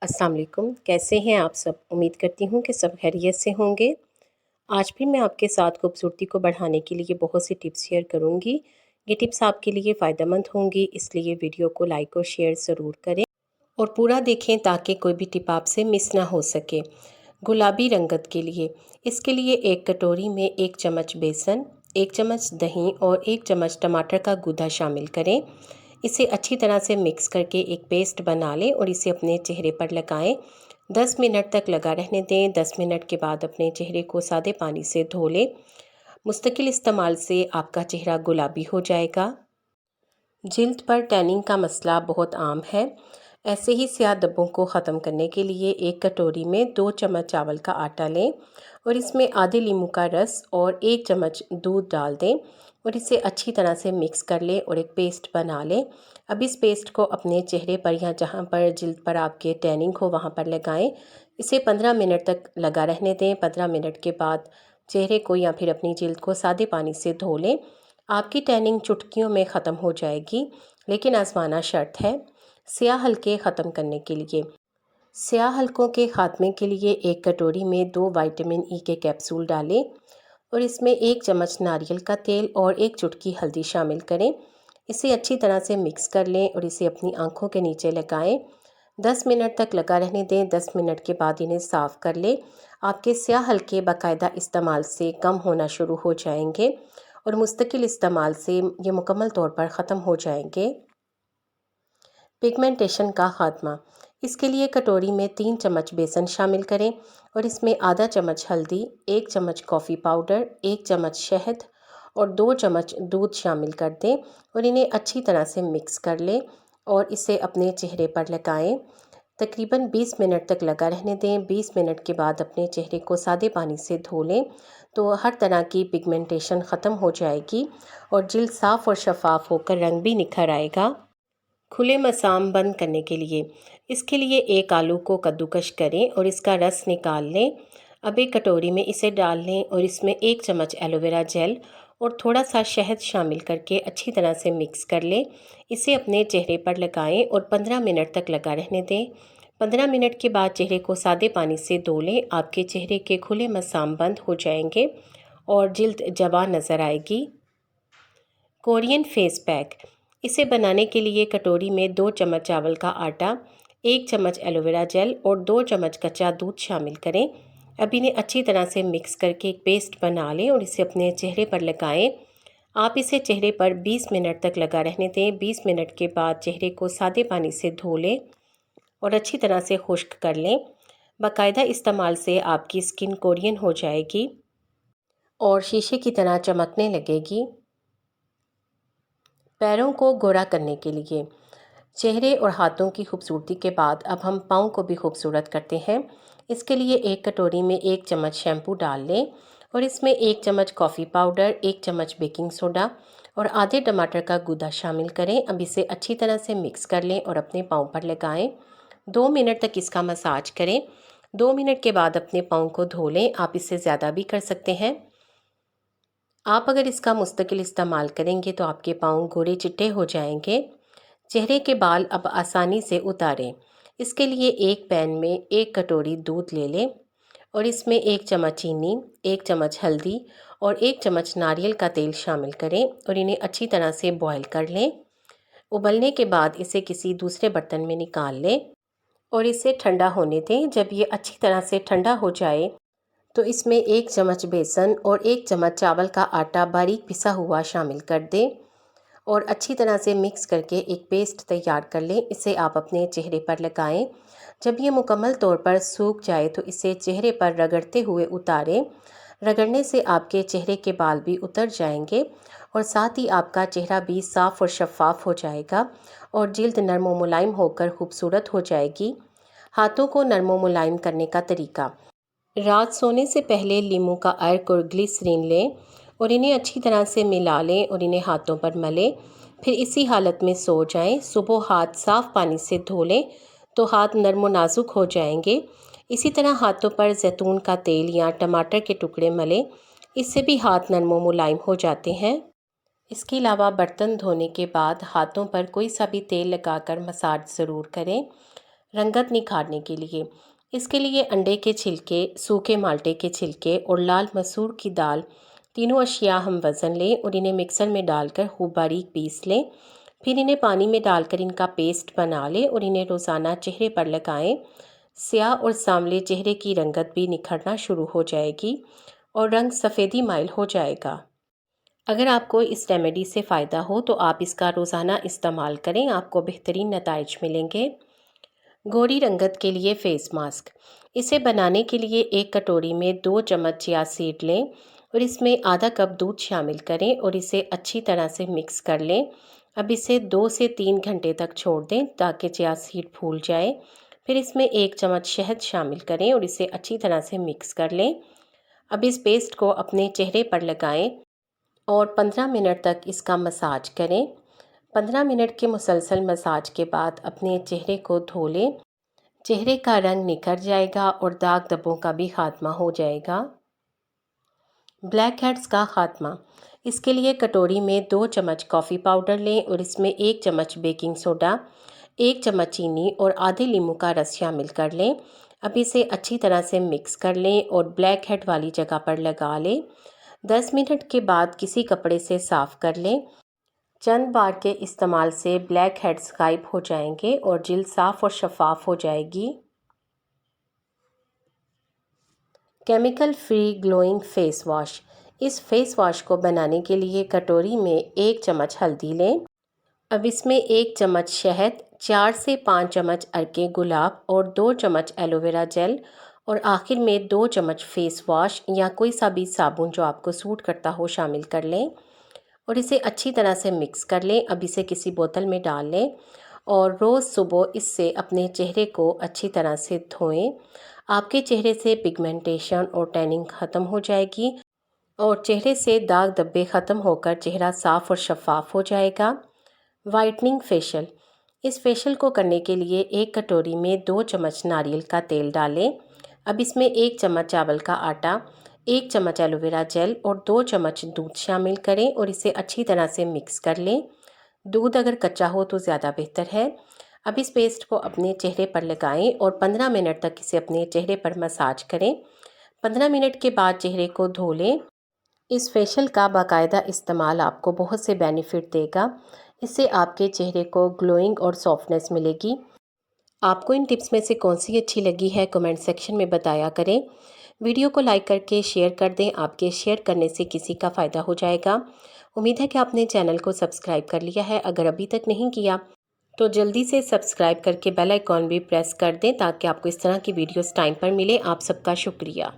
अस्सलाम वालेकुम। कैसे हैं आप सब? उम्मीद करती हूँ कि सब खैरियत से होंगे। आज भी मैं आपके साथ खूबसूरती को बढ़ाने के लिए बहुत सी टिप्स शेयर करूँगी। ये टिप्स आपके लिए फ़ायदेमंद होंगी, इसलिए वीडियो को लाइक और शेयर ज़रूर करें और पूरा देखें ताकि कोई भी टिप आपसे मिस ना हो सके। गुलाबी रंगत के लिए इसके लिए एक कटोरी में 1 चम्मच बेसन, 1 चम्मच दही और 1 चम्मच टमाटर का गूदा शामिल करें। इसे अच्छी तरह से मिक्स करके एक पेस्ट बना लें और इसे अपने चेहरे पर लगाएं। 10 मिनट तक लगा रहने दें। 10 मिनट के बाद अपने चेहरे को सादे पानी से धो लें। मुस्तकिल इस्तेमाल से आपका चेहरा गुलाबी हो जाएगा। जिल्द पर टैनिंग का मसला बहुत आम है। ऐसे ही स्याह धब्बों को ख़त्म करने के लिए एक कटोरी में 2 चम्मच चावल का आटा लें और इसमें आधे नींबू का रस और 1 चम्मच दूध डाल दें और इसे अच्छी तरह से मिक्स कर लें और एक पेस्ट बना लें। अब इस पेस्ट को अपने चेहरे पर या जहाँ पर जिल्द पर आपके टैनिंग हो वहाँ पर लगाएं। इसे 15 मिनट तक लगा रहने दें। 15 मिनट के बाद चेहरे को या फिर अपनी जिल्द को सादे पानी से धो लें। आपकी टैनिंग चुटकियों में ख़त्म हो जाएगी, लेकिन आजमाना शर्त है। स्याह हल्के ख़त्म करने के लिए स्याह हल्कों के ख़ात्मे के लिए एक कटोरी में 2 विटामिन ई के कैप्सूल डालें और इसमें 1 चम्मच नारियल का तेल और 1 चुटकी हल्दी शामिल करें। इसे अच्छी तरह से मिक्स कर लें और इसे अपनी आंखों के नीचे लगाएं। 10 मिनट तक लगा रहने दें। 10 मिनट के बाद इन्हें साफ़ कर लें। आपके स्याह हल्के बाकायदा इस्तेमाल से कम होना शुरू हो जाएंगे और मुस्तकिल इस्तेमाल से ये मुकम्मल तौर पर ख़त्म हो जाएंगे। पिगमेंटेशन का खात्मा इसके लिए कटोरी में 3 चम्मच बेसन शामिल करें और इसमें आधा चम्मच हल्दी, 1 चम्मच कॉफ़ी पाउडर, 1 चम्मच शहद और 2 चम्मच दूध शामिल कर दें और इन्हें अच्छी तरह से मिक्स कर लें और इसे अपने चेहरे पर लगाएं। तकरीबन 20 मिनट तक लगा रहने दें। 20 मिनट के बाद अपने चेहरे को सादे पानी से धो लें तो हर तरह की पिगमेंटेशन ख़त्म हो जाएगी और जिल्द साफ़ और शफाफ होकर रंग भी निखर आएगा। खुले मसाम बंद करने के लिए इसके लिए एक आलू को कद्दूकश करें और इसका रस निकाल लें। अब एक कटोरी में इसे डाल लें और इसमें 1 चम्मच एलोवेरा जेल और थोड़ा सा शहद शामिल करके अच्छी तरह से मिक्स कर लें। इसे अपने चेहरे पर लगाएं और 15 मिनट तक लगा रहने दें। 15 मिनट के बाद चेहरे को सादे पानी से धो लें। आपके चेहरे के खुले मसाम बंद हो जाएंगे और जिल्द जवान नज़र आएगी। कोरियन फेस पैक इसे बनाने के लिए कटोरी में 2 चम्मच चावल का आटा, 1 चम्मच एलोवेरा जेल और 2 चम्मच कच्चा दूध शामिल करें। अब इन्हें अच्छी तरह से मिक्स करके एक पेस्ट बना लें और इसे अपने चेहरे पर लगाएं। आप इसे चेहरे पर 20 मिनट तक लगा रहने दें। 20 मिनट के बाद चेहरे को सादे पानी से धो लें और अच्छी तरह से खुश्क कर लें। बाकायदा इस्तेमाल से आपकी स्किन कोरियन हो जाएगी और शीशे की तरह चमकने लगेगी। पैरों को गोरा करने के लिए चेहरे और हाथों की खूबसूरती के बाद अब हम पाँव को भी खूबसूरत करते हैं। इसके लिए एक कटोरी में 1 चम्मच शैम्पू डाल लें और इसमें 1 चम्मच कॉफ़ी पाउडर, 1 चम्मच बेकिंग सोडा और आधे टमाटर का गूदा शामिल करें। अब इसे अच्छी तरह से मिक्स कर लें और अपने पाँव पर लगाएं। 2 मिनट तक इसका मसाज करें। 2 मिनट के बाद अपने पाँव को धो लें। आप इससे ज़्यादा भी कर सकते हैं। आप अगर इसका मुस्तकिल इस्तेमाल करेंगे तो आपके पाँव गोरे चिट्टे हो जाएंगे। चेहरे के बाल अब आसानी से उतारें। इसके लिए एक पैन में 1 कटोरी दूध ले लें और इसमें 1 चम्मच चीनी, 1 चम्मच हल्दी और 1 चम्मच नारियल का तेल शामिल करें और इन्हें अच्छी तरह से बॉईल कर लें। उबलने के बाद इसे किसी दूसरे बर्तन में निकाल लें और इसे ठंडा होने दें। जब ये अच्छी तरह से ठंडा हो जाए तो इसमें 1 चम्मच बेसन और 1 चम्मच चावल का आटा बारीक पिसा हुआ शामिल कर दें और अच्छी तरह से मिक्स करके एक पेस्ट तैयार कर लें। इसे आप अपने चेहरे पर लगाएं। जब ये मुकम्मल तौर पर सूख जाए तो इसे चेहरे पर रगड़ते हुए उतारें। रगड़ने से आपके चेहरे के बाल भी उतर जाएंगे और साथ ही आपका चेहरा भी साफ़ और शफाफ हो जाएगा और जिल्द नरम व मुलायम होकर खूबसूरत हो जाएगी। हाथों को नरम व मुलायम करने का तरीका रात सोने से पहले लीमू का अर्क और ग्लिसरीन लें और इन्हें अच्छी तरह से मिला लें और इन्हें हाथों पर मलें। फिर इसी हालत में सो जाएं। सुबह हाथ साफ़ पानी से धो लें तो हाथ नरम व नाजुक हो जाएंगे। इसी तरह हाथों पर जैतून का तेल या टमाटर के टुकड़े मलें। इससे भी हाथ नरम व मुलायम हो जाते हैं। इसके अलावा बर्तन धोने के बाद हाथों पर कोई सा भी तेल लगाकर मसाज ज़रूर करें। रंगत निखारने के लिए। इसके लिए अंडे के छिलके, सूखे माल्टे के छिलके और लाल मसूर की दाल, तीनों अशिया हम वज़न लें और इन्हें मिक्सर में डालकर खूब बारीक पीस लें। फिर इन्हें पानी में डालकर इनका पेस्ट बना लें और इन्हें रोज़ाना चेहरे पर लगाएं। स्याह और सांवले चेहरे की रंगत भी निखरना शुरू हो जाएगी और रंग सफ़ेदी माइल हो जाएगा। अगर आपको इस रेमेडी से फ़ायदा हो तो आप इसका रोज़ाना इस्तेमाल करें, आपको बेहतरीन नताइज मिलेंगे। गोरी रंगत के लिए फ़ेस मास्क। इसे बनाने के लिए एक कटोरी में 2 चम्मच चिया सीड लें और इसमें आधा कप दूध शामिल करें और इसे अच्छी तरह से मिक्स कर लें। अब इसे 2 से 3 घंटे तक छोड़ दें ताकि चिया सीड फूल जाए। फिर इसमें 1 चम्मच शहद शामिल करें और इसे अच्छी तरह से मिक्स कर लें। अब इस पेस्ट को अपने चेहरे पर लगाएं और 15 मिनट तक इसका मसाज करें। 15 मिनट के मुसलसल मसाज के बाद अपने चेहरे को धो लें। चेहरे का रंग निखर जाएगा और दाग धब्बों का भी खात्मा हो जाएगा। ब्लैक हेड्स का खात्मा। इसके लिए कटोरी में 2 चम्मच कॉफ़ी पाउडर लें और इसमें 1 चम्मच बेकिंग सोडा, 1 चम्मच चीनी और आधे नींबू का रस शामिल कर लें। अब इसे अच्छी तरह से मिक्स कर लें और ब्लैक हेड वाली जगह पर लगा लें। 10 मिनट के बाद किसी कपड़े से साफ़ कर लें। चंद बार के इस्तेमाल से ब्लैक हेड्स गायब हो जाएंगे और जिल्द साफ़ और शफाफ हो जाएगी। Chemical free glowing face wash. इस फेस वॉश को बनाने के लिए कटोरी में 1 चम्मच हल्दी लें। अब इसमें 1 चम्मच शहद, 4 से 5 चम्मच अर्के गुलाब और 2 चम्मच एलोवेरा जेल और आखिर में 2 चम्मच फेस वॉश या कोई सा भी साबुन जो आपको सूट करता हो शामिल कर लें और इसे अच्छी तरह से मिक्स कर लें। अब इसे किसी बोतल में डाल लें और रोज़ सुबह इससे अपने चेहरे को अच्छी तरह से धोएं। आपके चेहरे से पिगमेंटेशन और टैनिंग ख़त्म हो जाएगी और चेहरे से दाग धब्बे ख़त्म होकर चेहरा साफ़ और शफाफ हो जाएगा। Whitening facial. इस फेशियल को करने के लिए एक कटोरी में 2 चम्मच नारियल का तेल डालें। अब इसमें 1 चम्मच चावल का आटा, 1 चम्मच एलोवेरा जेल और 2 चम्मच दूध शामिल करें और इसे अच्छी तरह से मिक्स कर लें। दूध अगर कच्चा हो तो ज़्यादा बेहतर है। अब इस पेस्ट को अपने चेहरे पर लगाएं और 15 मिनट तक इसे अपने चेहरे पर मसाज करें। 15 मिनट के बाद चेहरे को धो लें। इस फेशियल का बाकायदा इस्तेमाल आपको बहुत से बेनिफिट देगा। इससे आपके चेहरे को ग्लोइंग और सॉफ्टनेस मिलेगी। आपको इन टिप्स में से कौन सी अच्छी लगी है कमेंट सेक्शन में बताया करें। वीडियो को लाइक करके शेयर कर दें, आपके शेयर करने से किसी का फ़ायदा हो जाएगा। उम्मीद है कि आपने चैनल को सब्सक्राइब कर लिया है। अगर अभी तक नहीं किया तो जल्दी से सब्सक्राइब करके बेल आइकॉन भी प्रेस कर दें ताकि आपको इस तरह की वीडियोस टाइम पर मिले। आप सबका शुक्रिया।